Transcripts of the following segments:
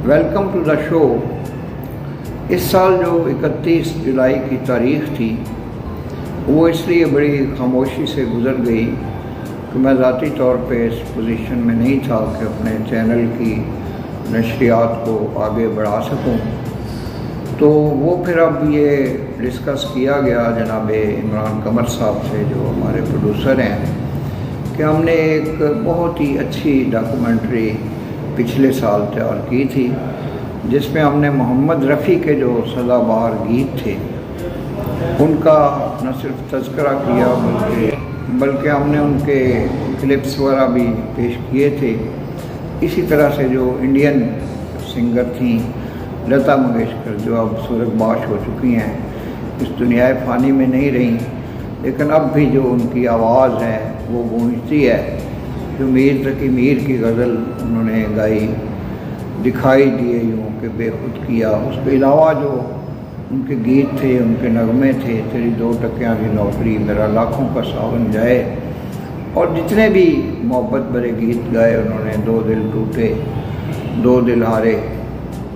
Welcome to the show. इस साल जो 31 जुलाई की तारीख़ थी वो इसलिए बड़ी खामोशी से गुज़र गई कि मैं ज़ाती तौर पे इस पोजीशन में नहीं था कि अपने चैनल की नशरियात को आगे बढ़ा सकूं। तो वो फिर अब ये डिस्कस किया गया जनाब इमरान कमर साहब से, जो हमारे प्रोड्यूसर हैं, कि हमने एक बहुत ही अच्छी डॉक्यूमेंट्री पिछले साल तैयार की थी जिसमें हमने मोहम्मद रफ़ी के जो सदाबहार गीत थे उनका न सिर्फ तज़किरा किया बल्कि हमने उनके क्लिप्स वगैरह भी पेश किए थे। इसी तरह से जो इंडियन सिंगर थी लता मंगेशकर, जो अब सूरगबाश हो चुकी हैं, इस दुनिया फ़ानी में नहीं रही, लेकिन अब भी जो उनकी आवाज़ है वो गूंजती है। जो मीर तकी मीर की गज़ल उन्होंने गाई, दिखाई दिए यूँ कि बेखुद किया, उसके अलावा जो उनके गीत थे, उनके नगमे थे, तेरी 2 टकियाँ की नौकरी, मेरा लाखों का सावन जाए, और जितने भी मोहब्बत भरे गीत गाए उन्होंने, 2 दिल टूटे 2 दिल हारे।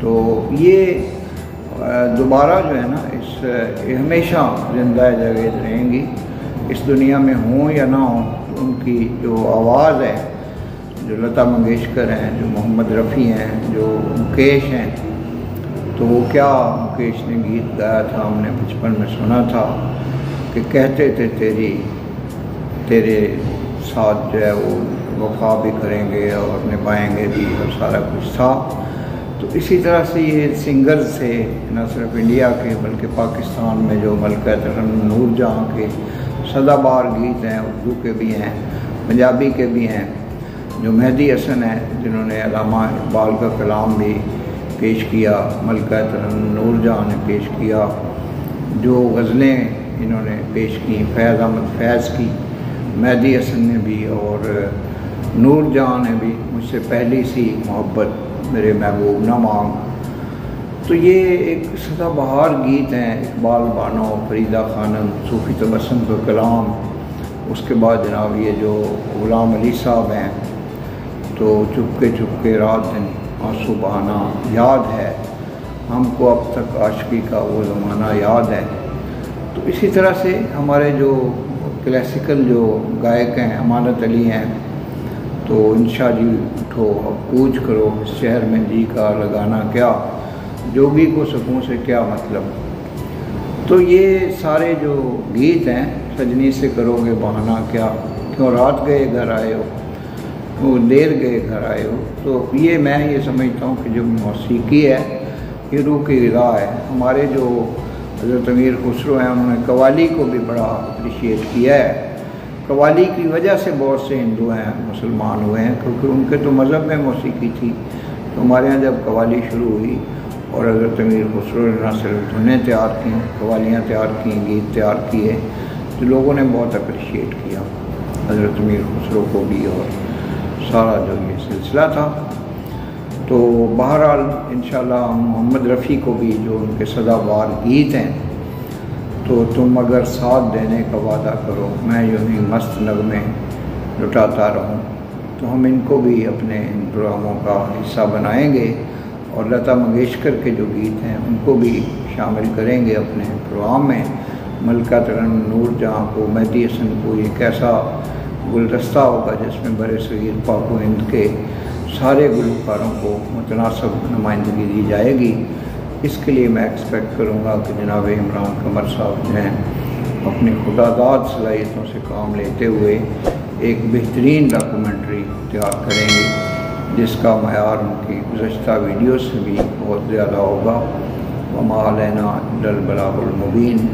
तो ये दोबारा जो है ना, इस हमेशा जिंदा जगह रहेंगी, इस दुनिया में हों या ना हों। तो उनकी जो आवाज़ है, जो लता मंगेशकर हैं, जो मोहम्मद रफ़ी हैं, जो मुकेश हैं, तो वो क्या मुकेश ने गीत गाया था, हमने बचपन में सुना था कि कहते थे तेरे साथ जो है वो वफा भी करेंगे और निभाएंगे भी, और सारा कुछ था। तो इसी तरह से ये सिंगर्स थे, न सिर्फ इंडिया के बल्कि पाकिस्तान में जो मलका तरन्नुम नूरजहां के सदाबहार गीत हैं, उर्दू के भी हैं, पंजाबी के भी हैं। जो मेहदी हसन है, जिन्होंने अल्लामा इकबाल का कलाम भी पेश किया, मलका तरन्नुम नूरजहां ने पेश किया। जो गज़लें इन्होंने पेश की, फैज़ अहमद फैज़ की, मेहदी हसन ने भी, और नूरजहां ने भी, मुझसे पहली सी मोहब्बत, मेरे महबूब ना मांग। तो ये एक सदाबहार गीत हैं। इकबाल बानो, फरीदा खानम, सूफ़ी तबस्सुम का कलाम, उसके बाद जनाब ये जो ग़ुलाम अली साहब हैं, तो चुपके चुपके रात दिन आंसू बहाना, याद है हमको अब तक आशिकी का वो ज़माना याद है। तो इसी तरह से हमारे जो क्लासिकल जो गायक हैं, अमानत अली हैं, तो इंशा जी उठो अब कूच करो, इस शहर में जी का लगाना क्या, जोगी को सुकून से क्या मतलब। तो ये सारे जो गीत हैं, सजनी से करोगे बहाना क्या, क्यों रात गए घर आए हो, क्यों देर गए घर आए हो। तो ये मैं ये समझता हूँ कि जो मौसीकी है ये रूह की ग़िज़ा है। हमारे जो हज़रत अमीर खुसरो हैं, उन्होंने कव्वाली को भी बड़ा अप्रिशिएट किया है। कव्वाली की वजह से बहुत से हिंदू हैं मुसलमान हुए हैं, क्योंकि उनके तो मज़हब में मौसीकी थी। तो हमारे यहाँ जब कव्वाली शुरू हुई और हज़रत अमीर खुसरो ने न सिर्फ धुनें तैयार की, कव्वालियाँ तैयार की, गीत तैयार किए, तो लोगों ने बहुत अप्रिशिएट किया हज़रत अमीर खुसरो को भी और सारा जो ये सिलसिला था। तो बहरहाल इंशाअल्लाह मोहम्मद रफ़ी को भी, जो उनके सदाबहार गीत हैं, तो तुम अगर साथ देने का वादा करो, मैं यूँ ही मस्त नगमे लुटाता रहूं, तो हम इनको भी अपने इन प्रोग्रामों का हिस्सा बनाएंगे और लता मंगेशकर के जो गीत हैं उनको भी शामिल करेंगे अपने प्रोग्राम में। मलका तरन्नुम नूरजहां को, मेहदी हसन को, ये कैसा गुलदस्ता होगा जिसमें बड़े सगीर पाक व हिंद के सारे गुलकारों को मुतनासिब नुमाइंदगी दी जाएगी। इसके लिए मैं एक्सपेक्ट करूँगा कि जनाब इमरान कमर साहब जो हैं अपनी खुदादाद सलाहियतों से काम लेते हुए एक बेहतरीन डॉक्यूमेंट्री तैयार करेंगे, जिसका मयार उनकी गुज़श्ता वीडियो से भी बहुत ज़्यादा होगा। वमा अलैना इल्लल बलागुल मुबीन।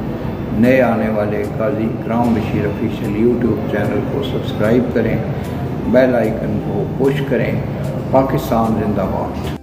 नए आने वाले काजी इकराम बशीर ऑफिशियल यूट्यूब चैनल को सब्सक्राइब करें, बेल आइकन को पुश करें। पाकिस्तान जिंदाबाद।